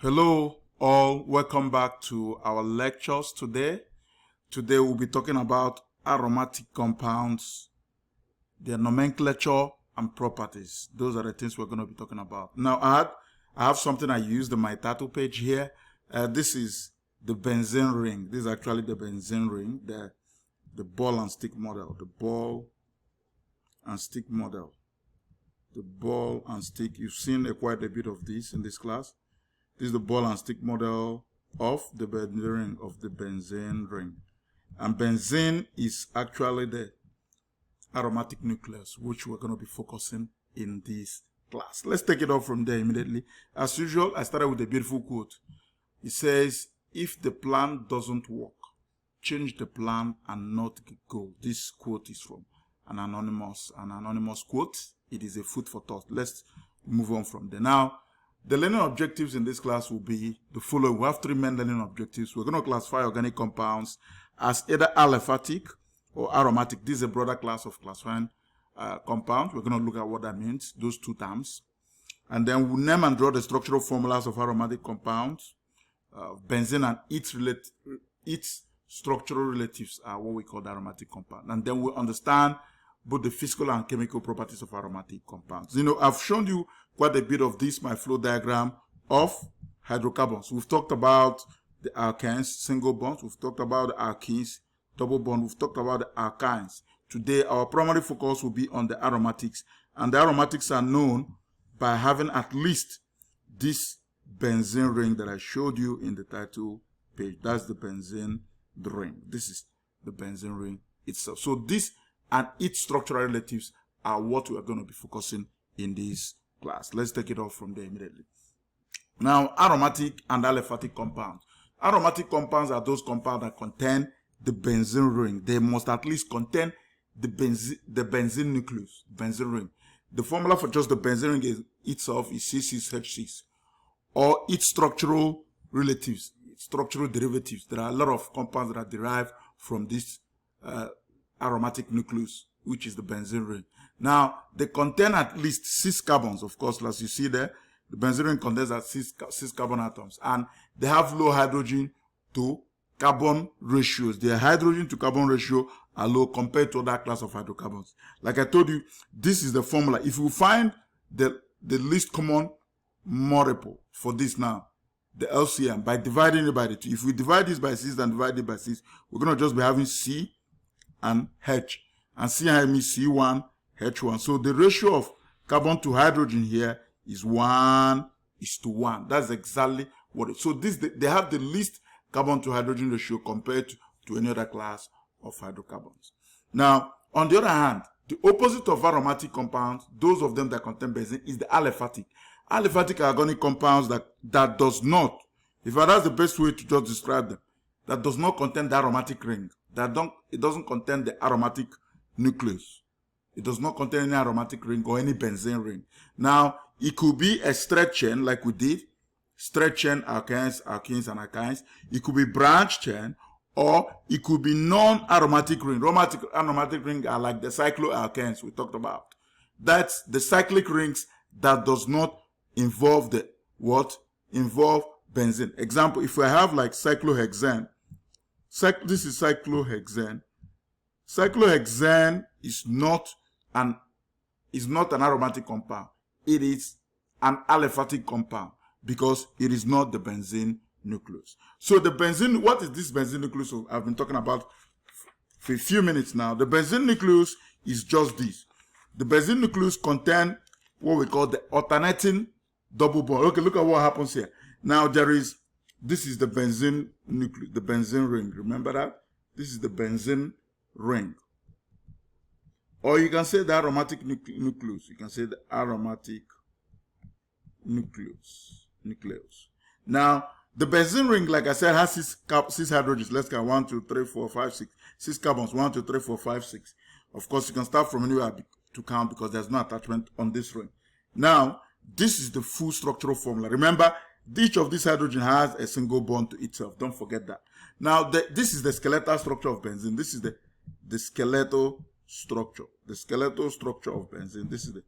Hello all, welcome back to our lectures today. Today we'll be talking about aromatic compounds, their nomenclature and properties. Those are the things we're going to be talking about. Now I have something I used on my title page here. This is the benzene ring. This is actually the benzene ring, the ball and stick model. The ball and stick model. The ball and stick. You've seen quite a bit of this in this class. This is the ball and stick model of the benzene ring. And benzene is actually the aromatic nucleus, which we're going to be focusing in this class. Let's take it off from there immediately. As usual, I started with a beautiful quote. It says, if the plan doesn't work, change the plan and not go. This quote is from an anonymous quote. It is a food for thought. Let's move on from there. Now, the learning objectives in this class will be the following. We have three main learning objectives. We're going to classify organic compounds as either aliphatic or aromatic. This is a broader class of classifying compounds. We're going to look at what that means, those two terms. And then we'll name and draw the structural formulas of aromatic compounds. Benzene and its structural relatives are what we call the aromatic compound. And then we'll understand both the physical and chemical properties of aromatic compounds. You know, I've shown you quite a bit of this, my flow diagram of hydrocarbons. We've talked about the alkanes, single bonds. We've talked about the alkenes, double bond. We've talked about the alkynes. Today, our primary focus will be on the aromatics. And the aromatics are known by having at least this benzene ring that I showed you in the title page. That's the benzene ring. This is the benzene ring itself. So this and its structural relatives are what we are going to be focusing in this class. Let's take it off from there immediately. Now, aromatic and aliphatic compounds. Aromatic compounds are those compounds that contain the benzene ring. They must at least contain the benzene nucleus, benzene ring. The formula for just the benzene ring itself is C6H6, or its structural relatives, structural derivatives. There are a lot of compounds that are derived from this aromatic nucleus, which is the benzene ring. Now, they contain at least 6 carbons, of course, as you see there. The benzene ring contains at 6 carbon atoms, and they have low hydrogen to carbon ratios. Their hydrogen to carbon ratio are low compared to other class of hydrocarbons. Like I told you, this is the formula. If you find the least common multiple for this now, the LCM, by dividing it by the 2, if we divide this by 6 and divide it by 6, we're going to just be having C and H. And C and H means C1, H1. So the ratio of carbon to hydrogen here is 1:1. That's exactly what it is. So they have the least carbon to hydrogen ratio compared to any other class of hydrocarbons. Now, on the other hand, the opposite of aromatic compounds, those of them that contain benzene, is the aliphatic. Aliphatic are organic compounds that does not, if that's the best way to just describe them, that does not contain the aromatic ring. It doesn't contain the aromatic nucleus. It does not contain any aromatic ring or any benzene ring. Now, it could be a straight chain like we did, straight chain alkanes, alkenes, and alkynes. It could be branch chain, or it could be non-aromatic ring. Aromatic ring are like the cycloalkanes we talked about. That's the cyclic rings that does not involve involve benzene. Example, if we have like cyclohexane, this is cyclohexane. Cyclohexane is not an aromatic compound. It is an aliphatic compound because it is not the benzene nucleus. So the benzene, what is this benzene nucleus I've been talking about for a few minutes now? The benzene nucleus is just this. The benzene nucleus contains what we call the alternating double bond. Okay, look at what happens here. Now this is the benzene nucleus, the benzene ring. Remember that? This is the benzene ring. Or you can say the aromatic nucleus. You can say the aromatic nucleus. Now, the benzene ring, like I said, has 6 hydrogens. Let's count 1, 2, 3, 4, 5, 6. 6 carbons. 1, 2, 3, 4, 5, 6. Of course, you can start from anywhere to count because there's no attachment on this ring. Now, this is the full structural formula. Remember, each of these hydrogen has a single bond to itself. Don't forget that. Now, this is the skeletal structure of benzene. This is the skeletal structure. The skeletal structure of benzene. This is the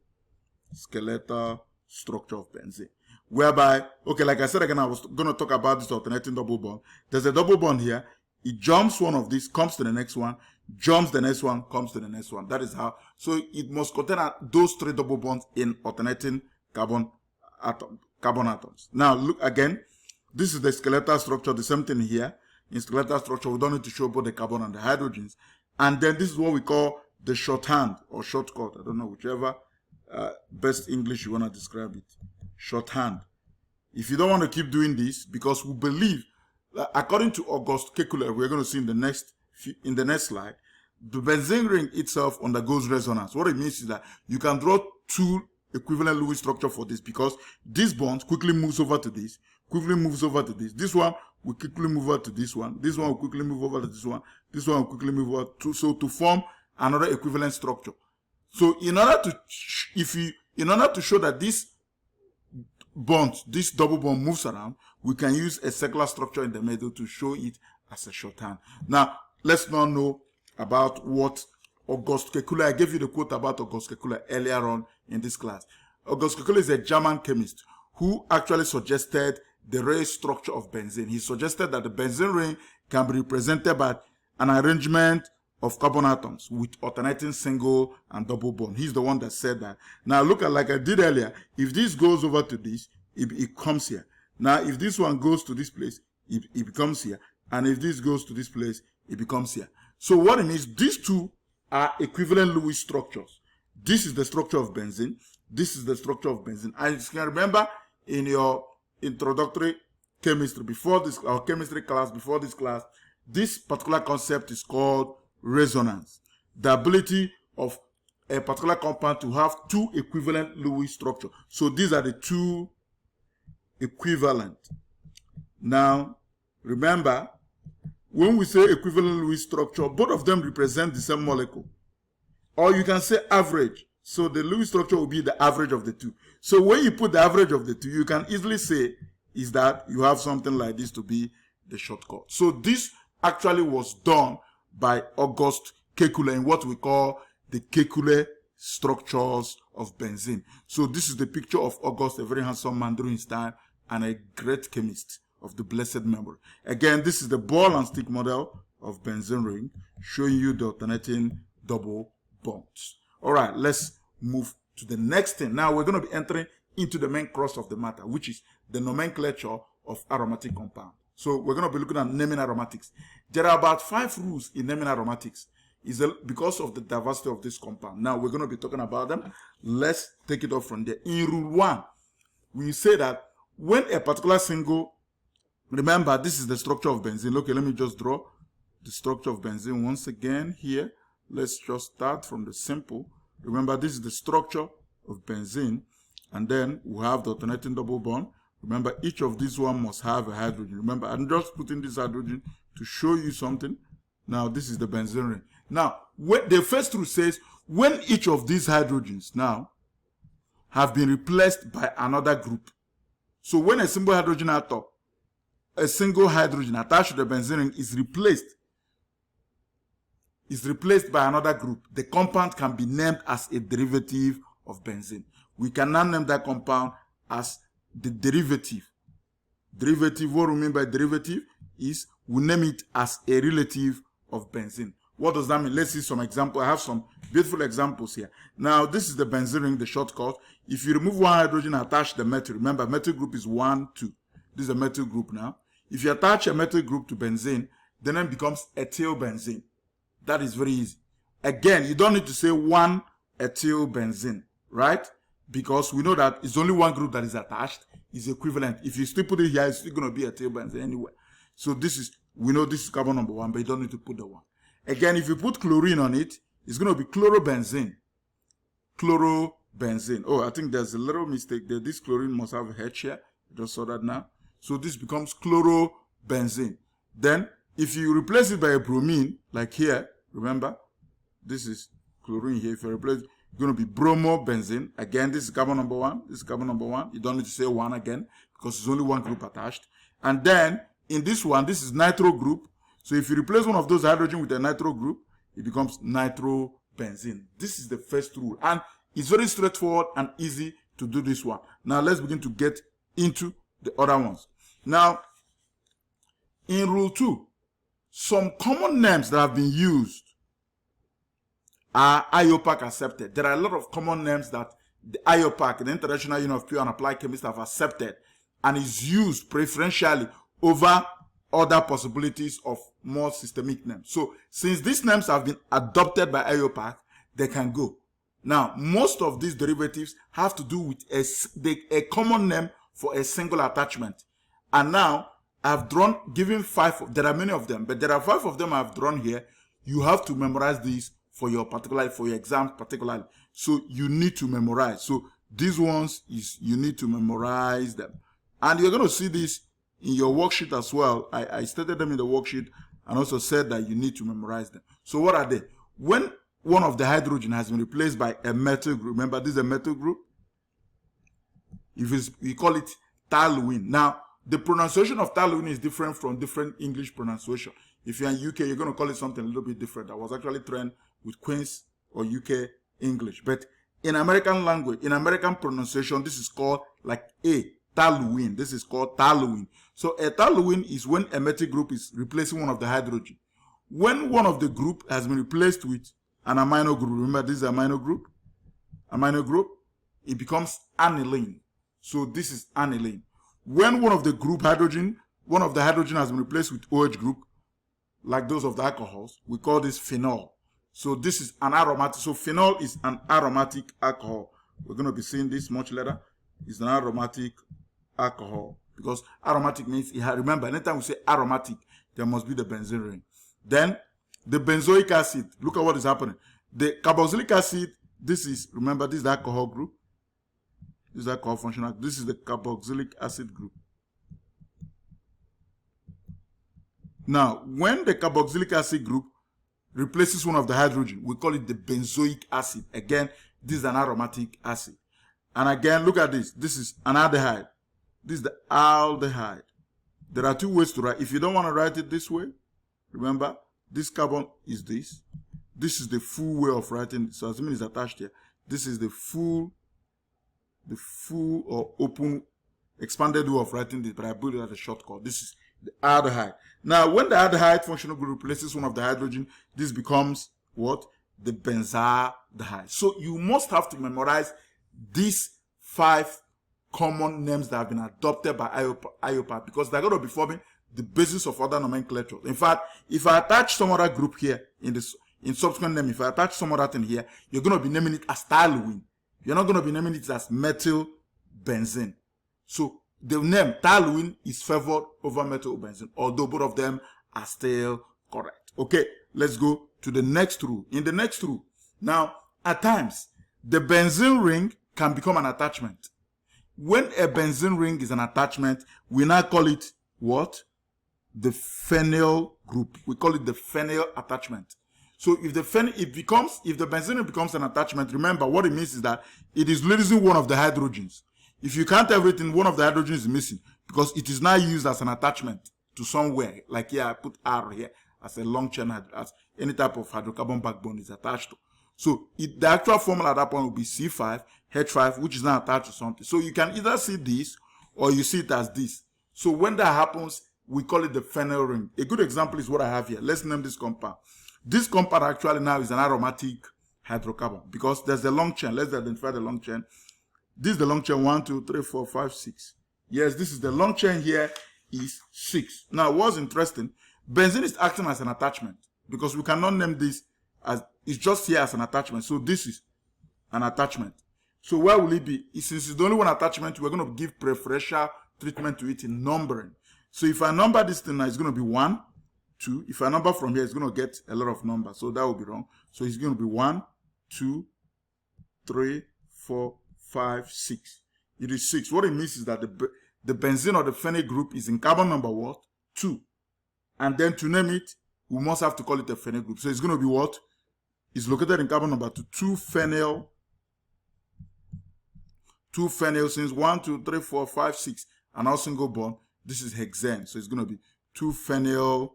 skeletal structure of benzene. whereby, okay, like I said again, I was going to talk about this alternating double bond. There's a double bond here. It jumps one of these, comes to the next one, jumps the next one, comes to the next one. That is how. So it must contain those 3 double bonds in alternating carbon atoms. Now look again. This is the skeletal structure. The same thing here. In skeletal structure, we don't need to show both the carbon and the hydrogens. And then this is what we call the shorthand or shortcut. I don't know, whichever best English you want to describe it. Shorthand. If you don't want to keep doing this, because we believe, according to August Kekule, we're going to see in the next slide, the benzene ring itself undergoes resonance. What it means is that you can draw 2 equivalent Lewis structure for this, because this bond quickly moves over to this, quickly moves over to this. This one will quickly move over to this one. This one will quickly move over to this one. This one will quickly move over to form another equivalent structure. So in order to show that this bond, this double bond moves around, we can use a circular structure in the middle to show it as a shorthand. Now, let's now know about what August Kekule, I gave you the quote about August Kekule earlier on in this class. August Kekule is a German chemist who actually suggested the ray structure of benzene. He suggested that the benzene ring can be represented by an arrangement of carbon atoms with alternating single and double bond. He's the one that said that. Now look at, like I did earlier, if this goes over to this, it comes here. Now if this one goes to this place, it becomes here. And if this goes to this place, it becomes here. So what it means, these 2 are equivalent Lewis structures. This is the structure of benzene. This is the structure of benzene. And you can remember in your introductory chemistry, before this, or chemistry class, before this class, this particular concept is called resonance. The ability of a particular compound to have 2 equivalent Lewis structure. So these are the 2 equivalent. Now, remember, when we say equivalent Lewis structure, both of them represent the same molecule. Or you can say average. So the Lewis structure will be the average of the 2. So when you put the average of the 2, you can easily say is that you have something like this to be the shortcut. So this actually was done by August Kekule in what we call the Kekule structures of benzene. So this is the picture of August, a very handsome man during his time and a great chemist of the blessed memory. Again, this is the ball and stick model of benzene ring showing you the alternating double bonds. All right, let's move to the next thing. Now we're going to be entering into the main crux of the matter, which is the nomenclature of aromatic compound. So we're going to be looking at naming aromatics. There are about 5 rules in naming aromatics because of the diversity of this compound. Now we're going to be talking about them. Let's take it off from there. In rule 1, we say that when a particular single, remember this is the structure of benzene. Okay, let me just draw the structure of benzene once again here. Let's just start from the simple. Remember, this is the structure of benzene, and then we have the alternating double bond. Remember, each of these one must have a hydrogen. Remember, I'm just putting this hydrogen to show you something. Now, this is the benzene ring. Now, the first rule says, when each of these hydrogens now have been replaced by another group. So when a single hydrogen atom, a single hydrogen attached to the benzene ring is replaced by another group, the compound can be named as a derivative of benzene. We can now name that compound as the derivative. Derivative, what we mean by derivative is we name it as a relative of benzene. What does that mean? Let's see some examples. I have some beautiful examples here. Now, this is the benzene ring, the shortcut. If you remove one hydrogen and attach the metal, remember metal group is 1, 2. This is a metal group now. If you attach a metal group to benzene, then it becomes ethyl benzene. That is very easy. Again, you don't need to say 1 ethyl benzene, right? Because we know that it's only one group that is attached, is equivalent. If you still put it here, it's still going to be ethyl benzene anyway. So this is, we know this is carbon number 1, but you don't need to put the 1. Again, if you put chlorine on it, it's going to be chlorobenzene. Chlorobenzene. Oh, I think there's a little mistake there. This chlorine must have a H here. I just saw that now. So this becomes chlorobenzene. Then, if you replace it by a bromine, like here, remember, this is chlorine here. If you replace it, it's going to be bromobenzene. Again, this is carbon number 1. This is carbon number 1. You don't need to say 1 again because it's only one group attached. And then, in this one, this is nitro group. So if you replace one of those hydrogen with a nitro group, it becomes nitrobenzene. This is the first rule. And it's very straightforward and easy to do this one. Now, let's begin to get into the other ones. Now, in Rule 2, some common names that have been used are IUPAC accepted. There are a lot of common names that the IUPAC, the International Union of Pure and Applied Chemists, have accepted and is used preferentially over other possibilities of more systemic names. So, since these names have been adopted by IUPAC, they can go. Now, most of these derivatives have to do with a common name for a single attachment. And now, I've given 5, there are many of them, but there are 5 of them I've drawn here. You have to memorize these for your exams particularly. So, you need to memorize. So, these ones, you need to memorize them. And you're going to see this in your worksheet as well. I stated them in the worksheet and also said that you need to memorize them. So, what are they? When one of the hydrogen has been replaced by a methyl group. Remember, this is a methyl group. We call it toluene. Now, the pronunciation of toluene is different from different English pronunciation. If you're in UK, you're going to call it something a little bit different. I was actually trained with Queen's or UK English. But in American language, in American pronunciation, this is called like toluene. This is called toluene. So a toluene is when a methyl group is replacing one of the hydrogen. When one of the group has been replaced with an amino group, remember this is amino group, it becomes aniline. So this is aniline. When one of the hydrogen has been replaced with OH group, like those of the alcohols, we call this phenol. So this is an aromatic. So phenol is an aromatic alcohol. We're going to be seeing this much later. It's an aromatic alcohol because aromatic means, remember, anytime we say aromatic, there must be the benzene ring. Then the benzoic acid, look at what is happening. The carboxylic acid, remember, this is the alcohol group. This is the alcohol functional. This is the carboxylic acid group. Now, when the carboxylic acid group replaces one of the hydrogen, we call it the benzoic acid. Again, this is an aromatic acid. And again, look at this. This is an aldehyde. This is the aldehyde. There are 2 ways to write. If you don't want to write it this way, remember, this carbon is this. This is the full way of writing. So assuming it's attached here, this is the full or open, expanded way of writing this, but I put it as a shortcut. This is the aldehyde. Now, when the aldehyde functional group replaces one of the hydrogen, this becomes what? The benzaldehyde. So you must have to memorize these 5 common names that have been adopted by IUPAC because they're going to be forming the basis of other nomenclature. In fact, if I attach some other group here in subsequent name, if I attach some other thing here, you're going to be naming it as toluene. You're not going to be naming it as methyl benzene. So the name toluene is favored over methyl benzene, although both of them are still correct. Okay, let's go to the next rule. In the next rule, now, at times, the benzene ring can become an attachment. When a benzene ring is an attachment, we now call it what? The phenyl group. We call it the phenyl attachment. So if the benzene becomes an attachment, remember what it means is that it is losing one of the hydrogens. If you count everything, one of the hydrogens is missing because it is now used as an attachment to somewhere. Like here, I put R here as a long chain, as any type of hydrocarbon backbone is attached to. So the actual formula at that point will be C5H5, which is now attached to something. So you can either see this or you see it as this. So when that happens, we call it the phenyl ring. A good example is what I have here. Let's name this compound. This compound actually now is an aromatic hydrocarbon because there's a long chain. Let's identify the long chain. This is the long chain 1, 2, 3, 4, 5, 6. Yes, this is the long chain here is 6. Now, what's interesting, benzene is acting as an attachment because we cannot name this as, it's just here as an attachment. So this is an attachment. So where will it be? Since it's the only one attachment, we're going to give preferential treatment to it in numbering. So if I number this thing now, it's going to be 1, 2. If I number from here, it's going to get a lot of numbers. So that will be wrong. So it's going to be 1, 2, 3, 4, 5, 6. It is 6. What it means is that the benzene or the phenyl group is in carbon number what? 2. And then to name it, we must have to call it a phenyl group. So it's going to be what? It's located in carbon number 2. 2 phenyl since 1, 2, 3, 4, 5, 6. And our single bond. This is hexane. So it's going to be 2 phenyl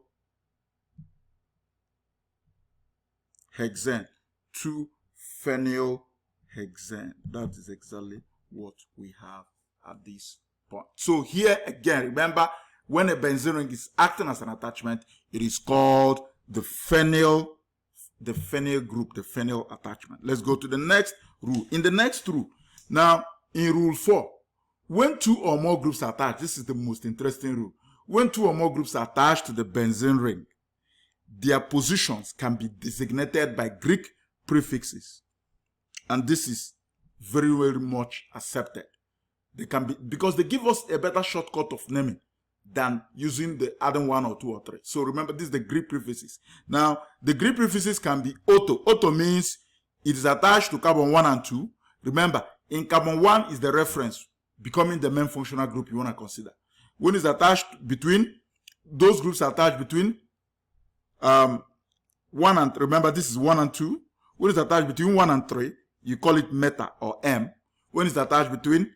hexane. 2 phenyl hexane. That is exactly what we have at this bond. So here again, remember, when a benzene ring is acting as an attachment, it is called the phenyl group, the phenyl attachment. Let's go to the next rule. In the next rule, now in rule 4, when two or more groups are attached, this is the most interesting rule. When two or more groups are attached to the benzene ring, their positions can be designated by Greek prefixes. And this is very, very much accepted. They can be, because they give us a better shortcut of naming than using the adding 1 or 2 or 3. So remember, this is the Greek prefixes. Now, the Greek prefixes can be auto. Auto means it is attached to carbon 1 and 2. Remember, in carbon 1 is the reference, becoming the main functional group you want to consider. When it's attached between, those groups are attached between 1 and, remember this is 1 and 2. When it's attached between 1 and 3, you call it meta or M. When it's attached between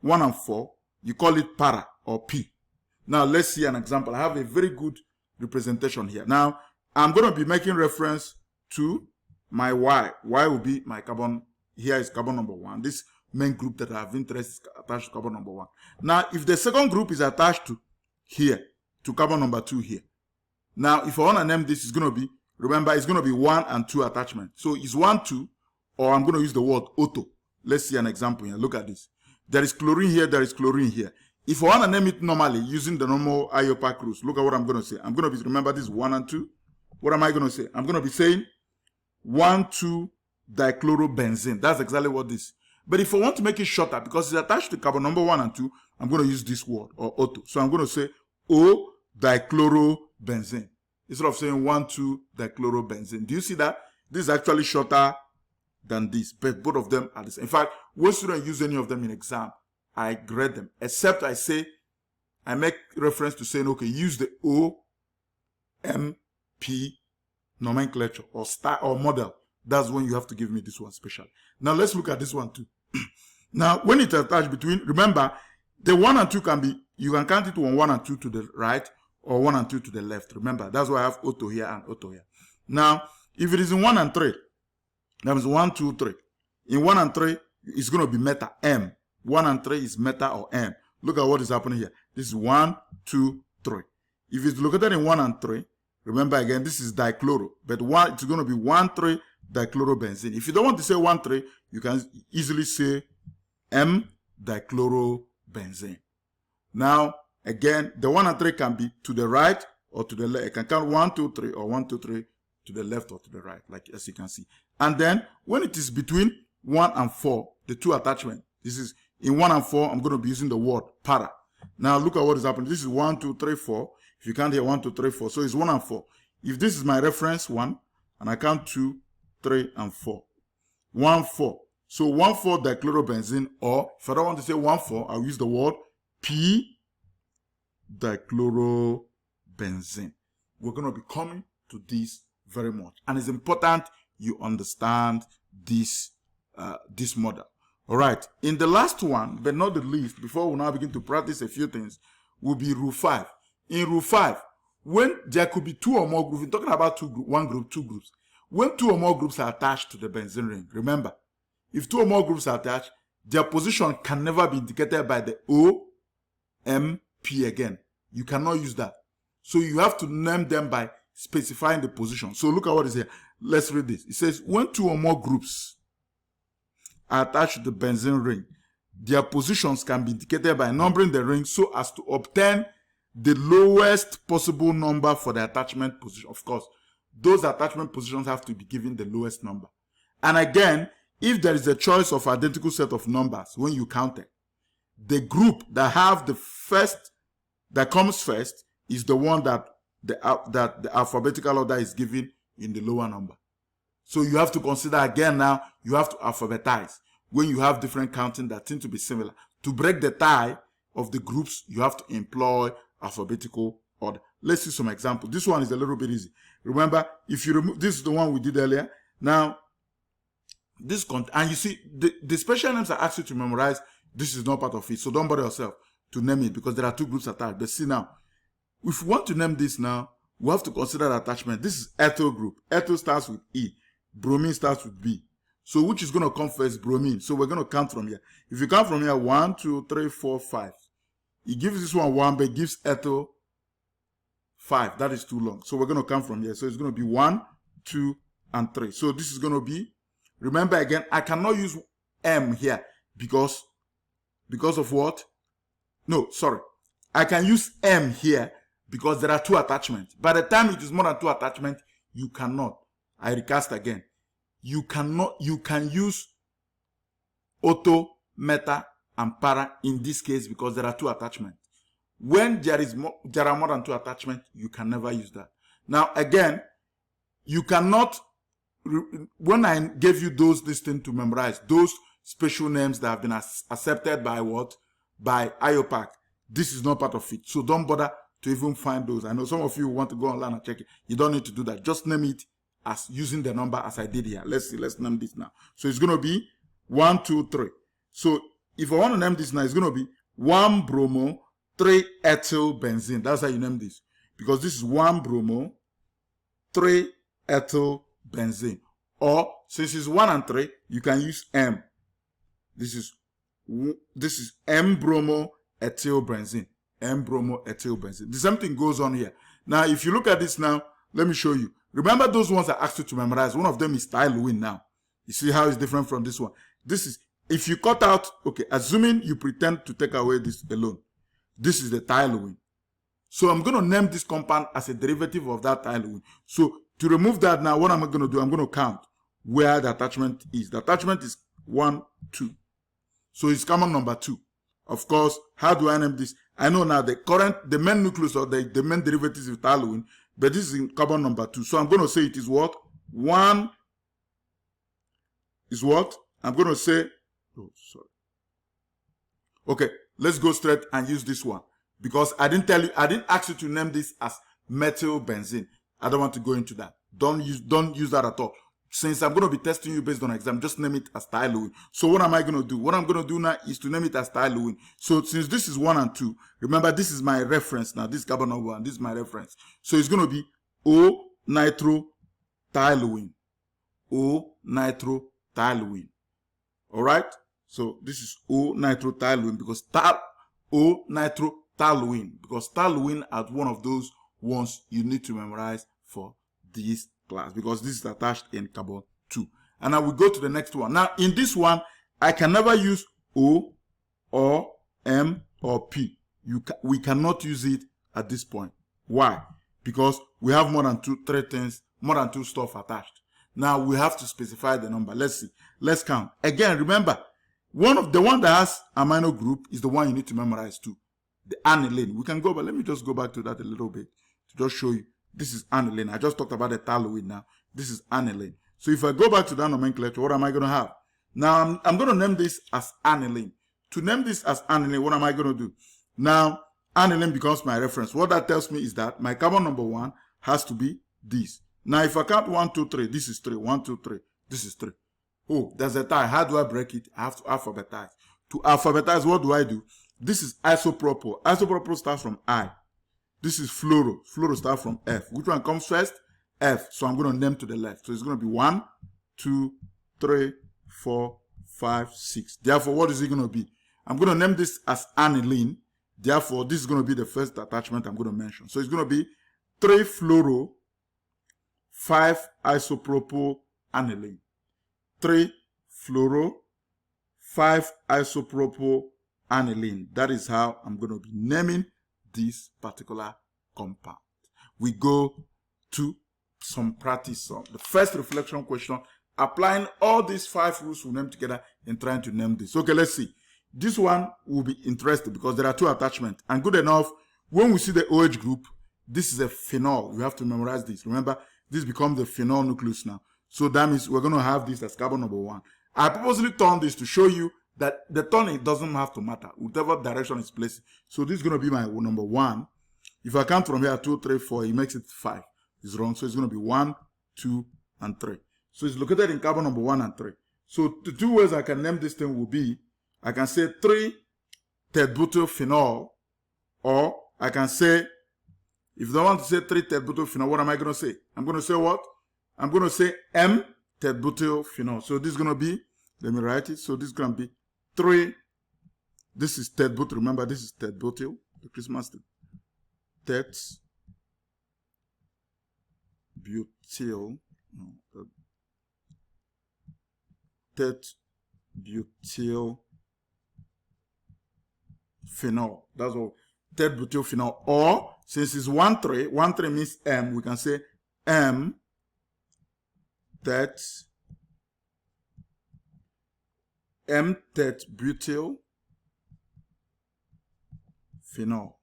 1 and 4, you call it para or P. Now let's see an example. I have a very good representation here. Now I'm going to be making reference to my Y. Y will be my carbon. Here is carbon number 1. This main group that I have interest is attached to carbon number 1. Now if the second group is attached to here, to carbon number 2 here. Now if I want to name this, it's going to be, remember, it's going to be 1 and 2 attachment. So it's 1, 2, or I'm going to use the word auto. Let's see an example here. Look at this. There is chlorine here, there is chlorine here. If I want to name it normally using the normal IUPAC rules, look at what I'm going to say. I'm going to be, remember this 1 and 2. What am I going to say? I'm going to be saying 1, 2 dichlorobenzene. That's exactly what this is. But if I want to make it shorter, because it's attached to carbon number 1 and 2, I'm going to use this word, or auto. So I'm going to say O dichlorobenzene. Instead of saying 1, 2 dichlorobenzene. Do you see that? This is actually shorter than this, but both of them are the same. In fact, when students use any of them in exam, I grade them, except I make reference to saying, okay, use the O, M, P nomenclature or style or model. That's when you have to give me this one special. Now let's look at this one too. Now, when it's attached between, remember, the 1 and 2 can be, you can count it on 1 and 2 to the right or 1 and 2 to the left. Remember, that's why I have auto here and auto here. Now, if it is in 1 and 3, that means 1, 2, 3. In 1 and 3, it's going to be meta, M. 1 and 3 is meta or M. Look at what is happening here. This is 1, 2, 3. If it's located in 1 and 3, remember again, this is dichloro. But it's going to be 1, 3 dichlorobenzene. If you don't want to say 1, 3, you can easily say M dichlorobenzene. Now, again, the 1 and 3 can be to the right or to the left. I can count 1, 2, 3 or 1, 2, 3 to the left or to the right, like as you can see. And then when it is between 1 and 4, the two attachments, this is in 1 and 4, I'm going to be using the word para. Now look at what is happening. This is 1, 2, 3, 4. If you count here 1, 2, 3, 4, so it's 1 and 4. If this is my reference 1, and I count 2, 3, and 4. 1, 4. So 1, 4 dichlorobenzene, or if I don't want to say 1, 4, I'll use the word P dichlorobenzene. We're going to be coming to this very much, and it's important you understand this this model. All right, in the last one, but not the least, before we now begin to practice a few things, will be rule 5. In rule 5, when there could be 2 or more groups, we're talking about one group, 2 groups. When 2 or more groups are attached to the benzene ring, remember, if 2 or more groups are attached, their position can never be indicated by the O, M, P again. You cannot use that. So you have to name them by specifying the position. So look at what is here. Let's read this. It says, when 2 or more groups are attached to the benzene ring, their positions can be indicated by numbering the ring so as to obtain the lowest possible number for the attachment position. Of course, those attachment positions have to be given the lowest number. And again, if there is a choice of identical set of numbers when you count it, the group that have the first, that comes first, is the one that the alphabetical order is given in the lower number. So you have to consider again now, you have to alphabetize when you have different counting that tend to be similar. To break the tie of the groups, you have to employ alphabetical order. Let's see some examples. This one is a little bit easy. Remember, if you remove, this is the one we did earlier. Now, this and you see, the special names I asked you to memorize, this is not part of it. So don't bother yourself to name it because there are 2 groups attached. But see now, if we want to name this now, we have to consider the attachment. This is ethyl group. Ethyl starts with E. Bromine starts with B. So which is going to come first? Bromine. So we're going to count from here. If you count from here, 1, 2, 3, 4, 5. It gives this one 1, but it gives ethyl 5. That is too long. So we're going to count from here. So it's going to be 1, 2, and 3. So this is going to be, remember again, I cannot use M here because of what? No, sorry. I can use M here because there are 2 attachments. By the time it is more than 2 attachments, you cannot. I recast again. You can use auto, meta, and para in this case because there are 2 attachments. When there are more than 2 attachments, you can never use that. Now again, you cannot, when I gave you those things to memorize, those special names that have been accepted by what? By IOPAC. This is not part of it. So don't bother to even find those. I know some of you want to go online and check it. You don't need to do that. Just name it as using the number as I did here. Let's see. Let's name this now. So it's going to be 1, 2, 3. So if I want to name this now, it's going to be 1 bromo, 3 ethyl benzene. That's how you name this. Because this is 1 bromo, 3 ethyl benzene. Or since it's 1 and 3, you can use M. This is M bromo ethyl benzene. M bromo ethyl benzene. The same thing goes on here. Now, if you look at this now, let me show you. Remember those ones I asked you to memorize. One of them is toluene now. You see how it's different from this one. This is, if you cut out, okay, assuming you pretend to take away this alone. This is the toluene. So I'm going to name this compound as a derivative of that toluene. So to remove that now, what am I going to do? I'm going to count where the attachment is. The attachment is 1, 2. So it's carbon number 2. Of course, how do I name this? I know now the main nucleus or the main derivative is toluene, but this is in carbon number 2. So I'm going to say it is what? 1 is what? I'm going to say, oh, sorry. Okay, let's go straight and use this one. Because I didn't ask you to name this as methyl benzene. I don't want to go into that. Don't use that at all. Since I'm going to be testing you based on exam, just name it as toluene. So what am I going to do? What I'm going to do now is to name it as toluene. So since this is 1 and 2, remember this is my reference now. This carbon number 1, this is my reference. So it's going to be O-nitrotoluene. O-nitrotoluene. Alright? So this is O-nitrotoluene because O-nitrotoluene. Because toluene are one of those ones you need to memorize for this class because this is attached in carbon 2. And I will go to the next one. Now, in this one, I can never use O or M or P. We cannot use it at this point. Why? Because we have more than 3 things, more than 2 stuff attached. Now, we have to specify the number. Let's see. Let's count. Again, remember, the one that has amino group is the one you need to memorize too. The aniline. We can go, but let me just go back to that a little bit to just show you. This is aniline. I just talked about the toluene now. This is aniline. So if I go back to that nomenclature, what am I going to have? Now, I'm going to name this as aniline. To name this as aniline, what am I going to do? Now, aniline becomes my reference. What that tells me is that my carbon number 1 has to be this. Now, if I count 1, 2, 3, this is 3. 1, 2, 3. This is 3. Oh, there's a tie. How do I break it? I have to alphabetize. To alphabetize, what do I do? This is isopropyl. Isopropyl starts from I. This is fluoro. Fluoro starts from F. Which one comes first? F. So I'm going to name to the left. So it's going to be 1, 2, 3, 4, 5, 6. Therefore, what is it going to be? I'm going to name this as aniline. Therefore, this is going to be the first attachment I'm going to mention. So it's going to be 3 fluoro, 5 isopropyl aniline. 3 fluoro, 5 isopropyl aniline. That is how I'm going to be naming this particular compound. We go to some practice. The first reflection question, applying all these 5 rules we name together and trying to name this. Okay, let's see. This one will be interesting because there are 2 attachments. And good enough, when we see the OH group, this is a phenol. You have to memorize this. Remember, this becomes the phenol nucleus now. So that means we're going to have this as carbon number 1. I purposely turned this to show you that the turning doesn't have to matter, whatever direction it's placed. So this is going to be my number 1. If I count from here 2, 3, 4, it makes it 5. It's wrong. So it's going to be 1, 2, and 3. So it's located in carbon number 1 and 3. So the 2 ways I can name this thing will be, I can say 3-terbutylphenol, or I can say, if I want to say 3-terbutylphenol, what am I going to say? I'm going to say what? I'm going to say M tet-butyl phenol. So this is going to be, let me write it. So this is going to be 3. This is tet-butyl. Remember, this is tet-butyl. The Christmas tet-butyl. Tet-butyl phenol. That's all. Tet-butyl phenol. Or since it's 1,3, 1,3 means M, we can say M tet-butyl phenol.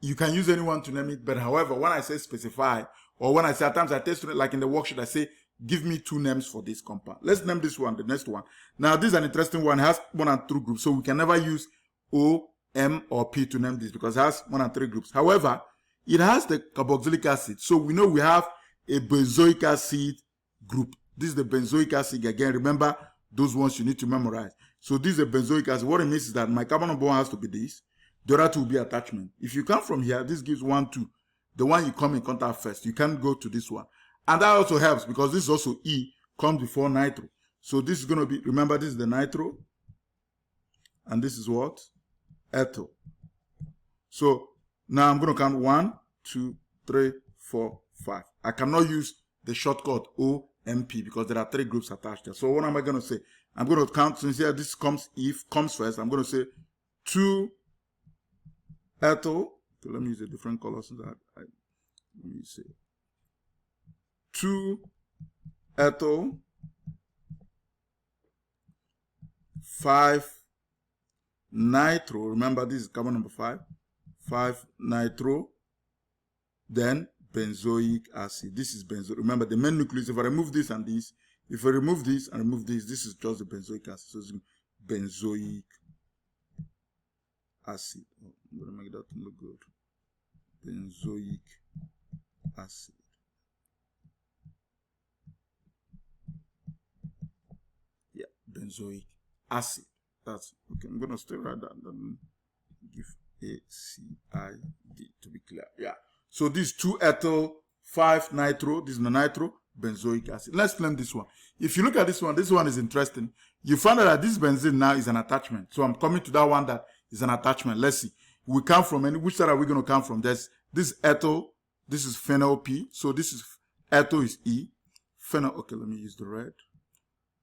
You can use anyone to name it, but however, when I say specify, or when I say at times I test it, like in the worksheet, I say, give me 2 names for this compound. Let's name this one, the next one. Now, this is an interesting one. It has 1 and 2 groups, so we can never use O, M, or P to name this because it has 1 and 3 groups. However, it has the carboxylic acid, so we know we have a benzoic acid group. This is the benzoic acid. Again, remember those ones you need to memorize. So this is a benzoic acid. What it means is that my carbon number 1 has to be this. The other 2 will be attachment. If you come from here, this gives 1, 2. The one you come in contact first. You can't go to this one. And that also helps because this is also E, comes before nitro. So this is going to be, remember this is the nitro. And this is what? Ethyl. So now I'm going to count 1, 2, 3, 4, 5. I cannot use the shortcut OMP because there are 3 groups attached there. So what am I going to say? I'm going to count, since here this comes first, I'm going to say 2 ethyl. Okay, let me use a different color so that let me say 2 ethyl, 5 nitro. Remember this is carbon number 5. 5 nitro, then benzoic acid. This is benzoic. Remember the main nucleus. If I remove this and this, if I remove this and remove this, this is just the benzoic acid. So it's benzoic acid. Oh, I'm going to make that look good. Benzoic acid. Yeah, benzoic acid. That's okay. I'm going to stay right there. Then give ACID to be clear. Yeah. So this 2 ethyl, 5 nitro. This is the nitro, benzoic acid. Let's learn this one. If you look at this one is interesting. You find out that this benzene now is an attachment. So I'm coming to that one that is an attachment. Let's see. We come from which side are we going to come from? This is ethyl. This is phenyl P. So this is ethyl is E. Phenyl. Okay, let me use the red.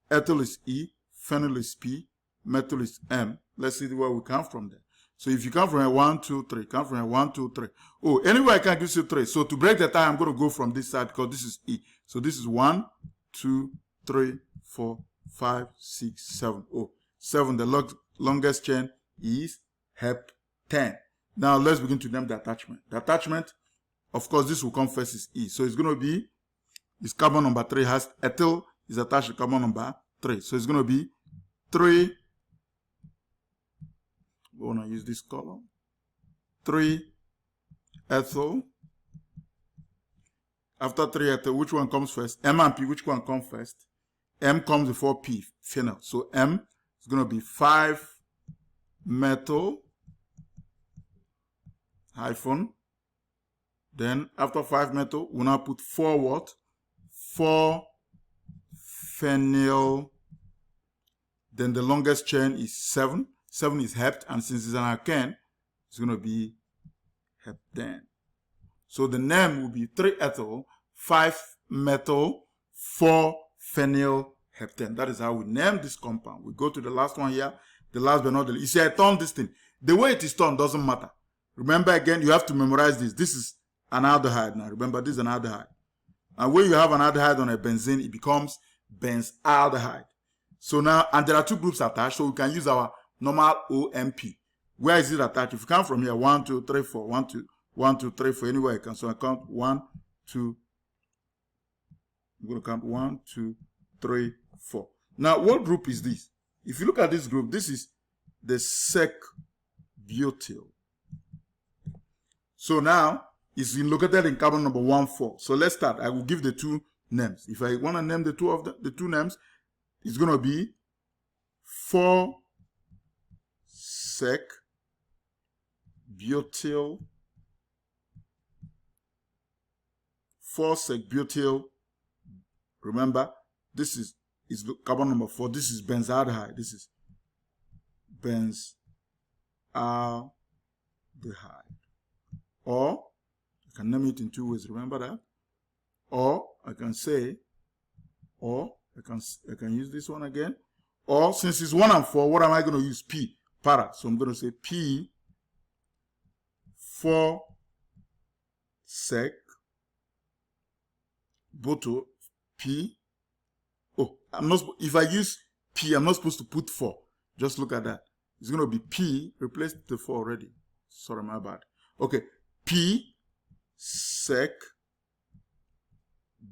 Ethyl is E. Phenyl is P. Methyl is M. Let's see where we come from there. So if you come from a 1, 2, 3, come from a 1, 2, 3. Oh, anyway, I can give you 3. So to break the tie, I'm going to go from this side because this is E. So this is 1, 2, 3, 4, 5, 6, 7. Oh, 7. The longest chain is heptane. Now let's begin to name the attachment. The attachment, of course, this will come first is E. So it's going to be, this carbon number 3 has ethyl is attached to carbon number 3. So it's going to be 3. We want to use this color. 3 ethyl. After 3 ethyl, which one comes first? M and P, which one comes first? M comes before P, phenyl. So M is going to be 5 methyl hyphen. Then after 5 methyl, we'll now put 4 what? 4 phenyl. Then the longest chain is 7. 7 is hept, and since it's an alkane, it's going to be heptane. So the name will be 3 ethyl, 5 methyl, 4 phenyl heptane. That is how we name this compound. We go to the last one here. The last but not the least. You see, I turned this thing. The way it is turned doesn't matter. Remember again, you have to memorize this. This is an aldehyde now. Remember, this is an aldehyde. And when you have an aldehyde on a benzene, it becomes benzaldehyde. So now, and there are 2 groups attached, so we can use our normal OMP. Where is it attached? If you come from here, 1, 2, 3, 4, 1, 2, 1, 2, 3, 4, anywhere you can. So I count 1, 2. I'm going to count 1, 2, 3, 4. Now, what group is this? If you look at this group, this is the sec-butyl. So now, it's located in carbon number 1, 4. So let's start. I will give the 2 names. If I want to name the 2 names, it's going to be 4 sec-butyl, 4 sec-butyl, remember, this is the carbon number 4. This is benzaldehyde. This is benzaldehyde. Or I can name it in two ways. Remember that. Or I can say, or I can use this one again. Or since it's 1 and 4, what am I going to use? P, para. So I'm going to say P 4 sec boto P. Oh, if I use P, I'm not supposed to put 4. Just look at that. It's going to be P, replace the 4 already. Sorry, my bad. Okay, P sec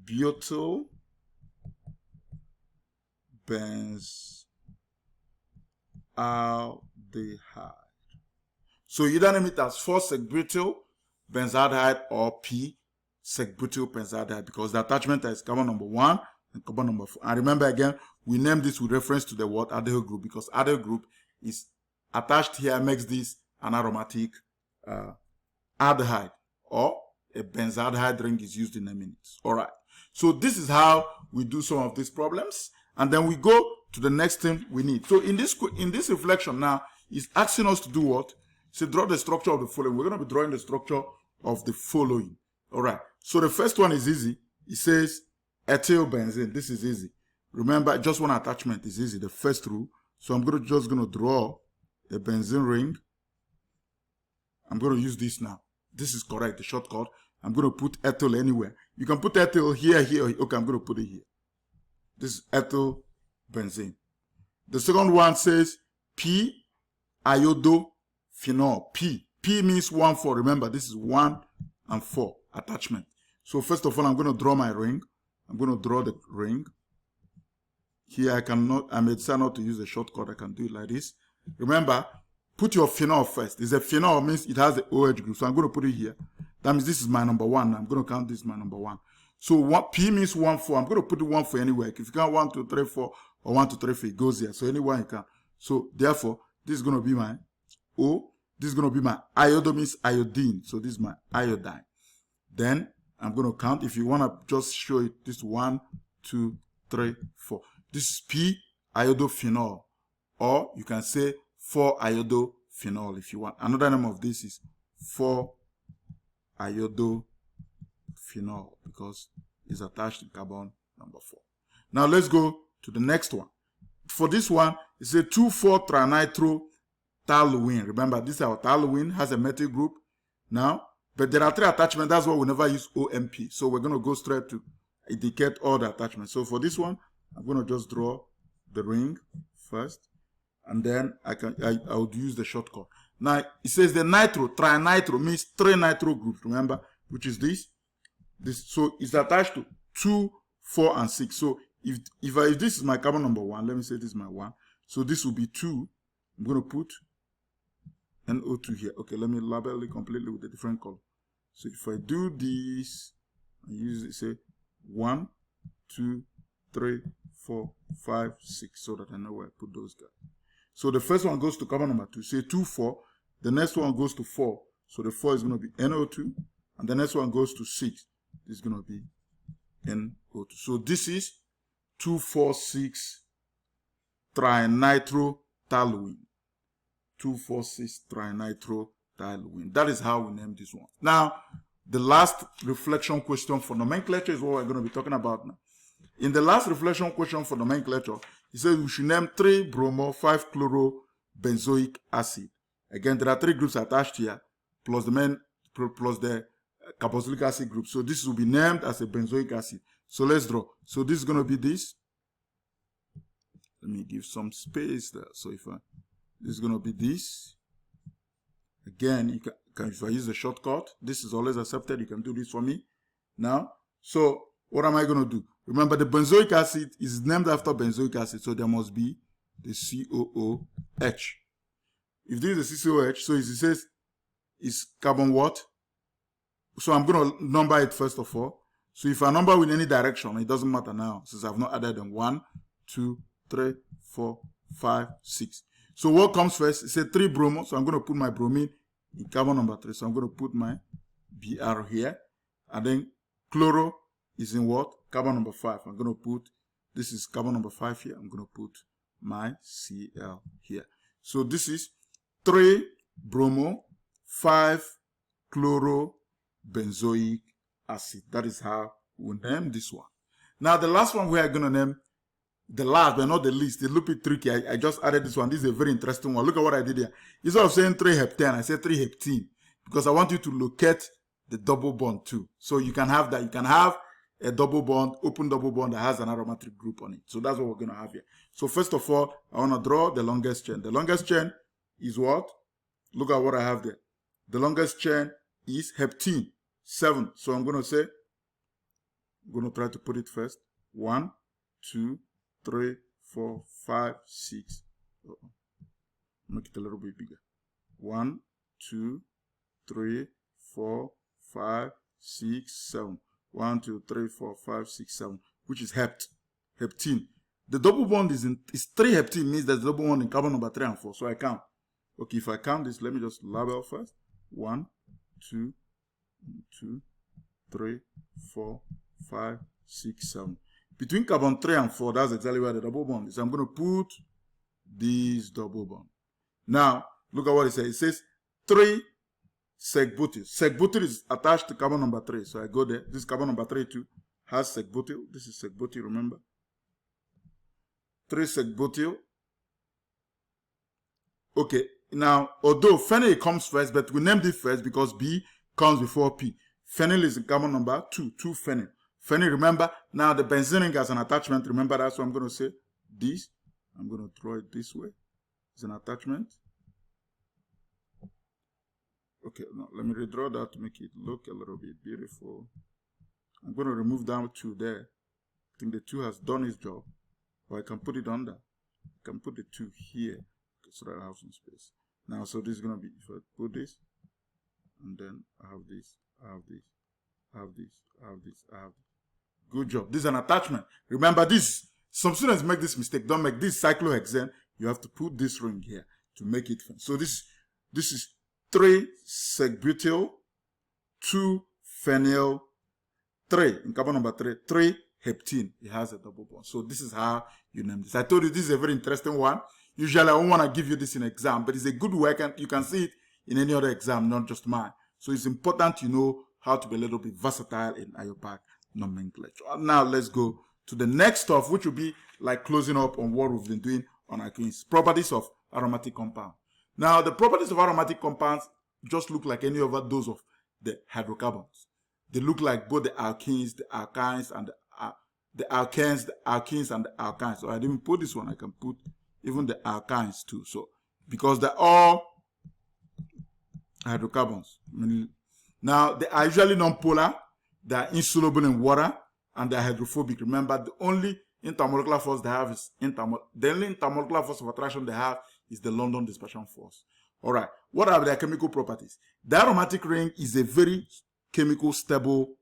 butyl benzaldehyde. So you either name it as 4-sec-butyl benzaldehyde or P-sec-butyl benzaldehyde, because the attachment is carbon number 1 and carbon number 4. And remember again, we name this with reference to the word aldehyde group, because aldehyde group is attached here, makes this an aromatic aldehyde, or a benzaldehyde ring is used in naming it. All right. So this is how we do some of these problems, and then we go to the next thing we need. So in this reflection now, is asking us to do what? So draw the structure of the following. We're going to be drawing the structure of the following. All right. So the first one is easy. It says ethyl benzene. This is easy. Remember, just one attachment is easy. The first rule. So I'm just going to draw a benzene ring. I'm going to use this now. This is correct, the shortcut. I'm going to put ethyl anywhere. You can put ethyl here, here. Okay, I'm going to put it here. This is ethyl benzene. The second one says P iodophenol. P means 1, 4. Remember, this is 1 and 4 attachment. So first of all, I'm going to draw my ring. I'm going to draw the ring. Here I may decide not to use the shortcut. I can do it like this. Remember, put your phenol first. It's a phenol, means it has the OH group. So I'm going to put it here. That means this is my number 1. I'm going to count this my number 1. So P means 1, 4. I'm going to put it 1 for anywhere. If you count 1, 2, 3, 4, or 1, 2, 3, 4, it goes here. So anywhere you can. So therefore, this is going to be my O. This is going to be my iodo, means iodine. So this is my iodine. Then I'm going to count. If you want to just show it, this 1, 2, 3, 4. This is P iodophenol. Or you can say 4-iodophenol if you want. Another name of this is 4-iodophenol because it's attached to carbon number 4. Now let's go to the next one. For this one, it's a 2,4-trinitro-toluene. Remember, this is our toluene, has a methyl group now, but there are 3 attachments. That's why we never use OMP. So we're going to go straight to indicate all the attachments. So for this one, I'm going to just draw the ring first, and then I would use the shortcut. Now it says the nitro, trinitro means 3 nitro groups. Remember, which is this. So it's attached to 2, 4, and 6. So if this is my carbon number 1, let me say this is my 1. So this will be 2. I'm going to put NO2 here. Okay, let me label it completely with a different color. So if I do this, I use it, say 1, 2, 3, 4, 5, 6, so that I know where I put those guys. So the first one goes to carbon number 2, say 2, 4. The next one goes to 4. So the 4 is going to be NO2. And the next one goes to 6. This is going to be NO2. So this is 2,4,6 trinitrotoluene. 2,4,6 trinitrotoluene. That is how we name this one. Now, the last reflection question for nomenclature is what we're going to be talking about now. In the last reflection question for nomenclature, he says we should name 3-bromo, 5-chloro-benzoic acid. Again, there are 3 groups attached here, plus the carboxylic acid group. So this will be named as a benzoic acid. So let's draw. So this is going to be this. Let me give some space there. So this is going to be this. Again, if I use the shortcut, this is always accepted. You can do this for me. Now, so what am I going to do? Remember, the benzoic acid is named after benzoic acid, so there must be the COOH. If this is the COOH, so it says it's carbon what? So I'm going to number it first of all. So if I number with any direction, it doesn't matter now, since I've not added them. 1, 2, 3, 4, 5, 6. So what comes first? It's a 3-bromo, so I'm going to put my bromine in carbon number 3. So I'm going to put my Br here. And then chloro is in what? Carbon number 5. I'm going to put This is carbon number 5 here. I'm going to put my Cl here. So this is 3 bromo, 5 chlorobenzoic acid. That is how we name this one. Now the last one we are going to name, the last but not the least, it's a little bit tricky. I just added this one. This is a very interesting one. Look at what I did here. Instead of saying 3-heptane, I said 3-heptene because I want you to locate the double bond too. So you can have that. You can have a double bond, open double bond that has an aromatic group on it. So that's what we're going to have here. So first of all, I want to draw the longest chain. The longest chain is what? Look at what I have there. The longest chain is heptene, 7. So I'm going to say, I'm going to try to put it first. 1, 2, 3, 4, 5, 6. Make it a little bit bigger. 1, 2, 3, 4, 5, 6, 7. 1, 2, 3, 4, 5, 6, 7, which is heptene. The double bond is 3-heptene, means there's a double bond in carbon number 3 and 4. So I count. Okay, if I count this, let me just label first. 1, 2, 2, 3, 4, 5, 6, 7. Between carbon 3 and 4, that's exactly where the double bond is. I'm going to put this double bond. Now, look at what it says. It says 3 sec-butyl. Sec-butyl is attached to carbon number 3. So I go there. This carbon number 3 too has sec-butyl. This is sec-butyl, remember? 3 sec-butyl. Okay. Now, although phenyl comes first, but we named it first because B comes before P. Phenyl is in carbon number 2. 2-phenyl. Phenyl, remember? Now, the benzene ring has an attachment. Remember that? So I'm going to say this. I'm going to draw it this way. It's an attachment. Okay, now let me redraw that to make it look a little bit beautiful. I'm going to remove that 2 there. I think the 2 has done its job. Or I can put it under. I can put the 2 here so that I have some space. Now, so this is going to be, if I put this, and then I have this, I have this, I have this, I have this, I have this. Good job. This is an attachment. Remember this. Some students make this mistake. Don't make this cyclohexane. You have to put this ring here to make it fun. So this is 3 sec-butyl, 2 phenyl, 3 in carbon number 3, 3 heptene. It has a double bond. So this is how you name this. I told you this is a very interesting one. Usually I won't want to give you this in exam, but it's a good work and you can see it in any other exam, not just mine. So it's important you know how to be a little bit versatile in IUPAC nomenclature. Now let's go to the next stuff, which will be like closing up on what we've been doing on alkenes. Properties of aromatic compound. Now the properties of aromatic compounds just look like any other those of the hydrocarbons. They look like both the alkenes, the alkynes, and the alkenes and the alkynes. So I didn't put this one. I can put even the alkynes too. So because they're all hydrocarbons. Now they are usually non-polar. They are insoluble in water and they are hydrophobic. Remember, the only intermolecular force they have is the only intermolecular force of attraction they have is the London dispersion force. All right. What are their chemical properties? The aromatic ring is a very chemical stable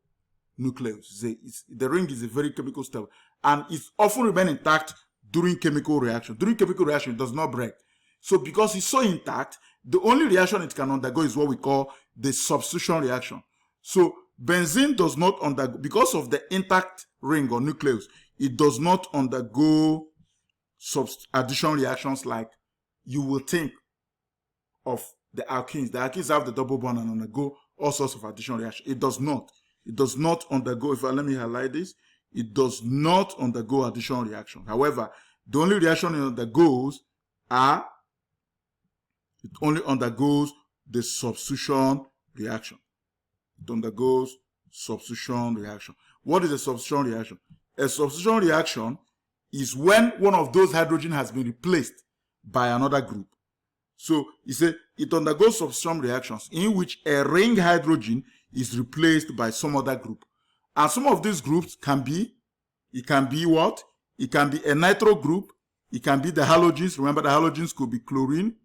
nucleus. The ring is a very chemical stable and it often remains intact during chemical reaction. During chemical reaction, it does not break. So because it's so intact, the only reaction it can undergo is what we call the substitution reaction. So benzene does not undergo, because of the intact ring or nucleus, it does not undergo addition reactions like you will think of the alkenes. The alkenes have the double bond and undergo all sorts of addition reactions. It does not. It does not undergo, let me highlight this, it does not undergo addition reaction. However, the only reaction it undergoes it only undergoes the substitution reaction. It undergoes substitution reaction. What is a substitution reaction? A substitution reaction is when one of those hydrogen has been replaced by another group. So it undergoes substitution reactions in which a ring hydrogen is replaced by some other group. And some of these groups can be what? It can be a nitro group. It can be the halogens. Remember, the halogens could be chlorine,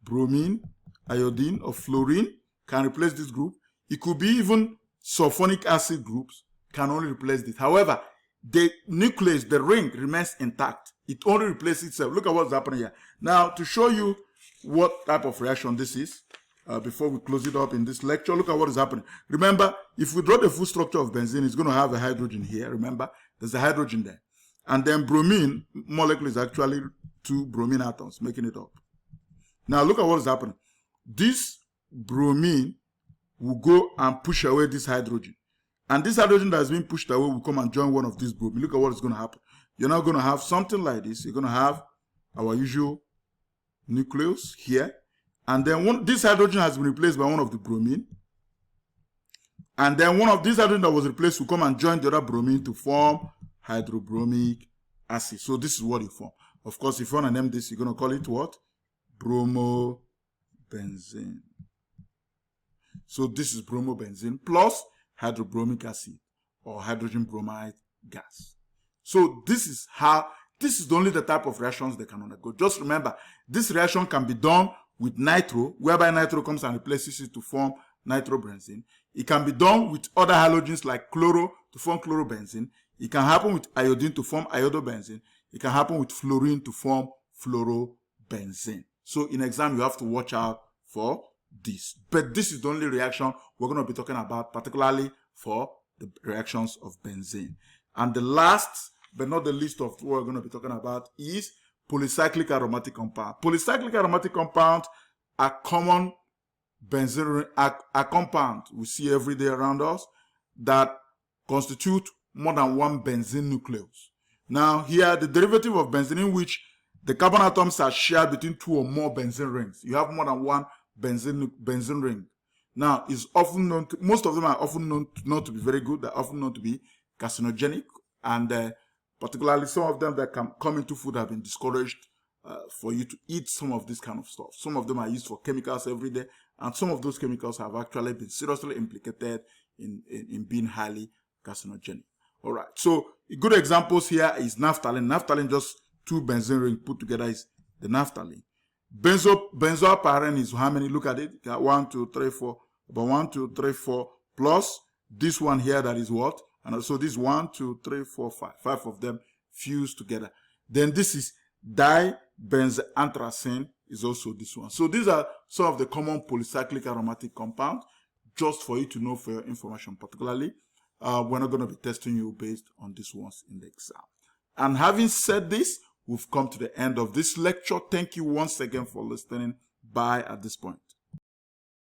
bromine, iodine, or fluorine can replace this group. It could be even sulfonic acid groups can only replace this. However, the nucleus, the ring, remains intact. It only replaces itself. Look at what's happening here. Now, to show you what type of reaction this is, before we close it up in this lecture. Look at what is happening. Remember, if we draw the full structure of benzene, it's going to have a hydrogen here. Remember, there's a hydrogen there. And then bromine molecule is actually 2 bromine atoms, making it up. Now look at what is happening. This bromine will go and push away this hydrogen. And this hydrogen that has been pushed away will come and join one of these bromine. Look at what is going to happen. You're now going to have something like this. You're going to have our usual nucleus here. And then this hydrogen has been replaced by one of the bromine. And then one of these hydrogen that was replaced will come and join the other bromine to form hydrobromic acid. So this is what you form. Of course, if you want to name this, you're going to call it what? Bromobenzene. So this is bromobenzene plus hydrobromic acid or hydrogen bromide gas. So this is the only the type of reactions they can undergo. Just remember, this reaction can be done with nitro, whereby nitro comes and replaces it to form nitrobenzene. It can be done with other halogens like chloro to form chlorobenzene. It can happen with iodine to form iodobenzene. It can happen with fluorine to form fluorobenzene. So in exam, you have to watch out for this. But this is the only reaction we're going to be talking about, particularly for the reactions of benzene. And the last, but not the least of what we're going to be talking about is polycyclic aromatic compound. Polycyclic aromatic compounds are common benzene are compounds we see every day around us that constitute more than one benzene nucleus. Now here, the derivative of benzene in which the carbon atoms are shared between 2 or more benzene rings. You have more than one benzene ring. Now, is often known to, most of them are often known not to be very good. They're often known to be carcinogenic, and particularly some of them that can come into food have been discouraged for you to eat some of this kind of stuff. Some of them are used for chemicals every day, and some of those chemicals have actually been seriously implicated in being highly carcinogenic. All right, so good examples here is naphthalene. Naphthalene, just 2 benzene rings put together, is the naphthalene. Benzoapyrene is how many? Look at it. 1, 2, 3, 4. About 1, 2, 3, 4 plus this one here, that is what? And also this 1, 2, 3, 4, 5. 5 of them fused together. Then this is dibenzoanthracene, is also this one. So these are some of the common polycyclic aromatic compounds, just for you to know for your information. Particularly, we're not going to be testing you based on these ones in the exam. And having said this, we've come to the end of this lecture. Thank you once again for listening. Bye at this point.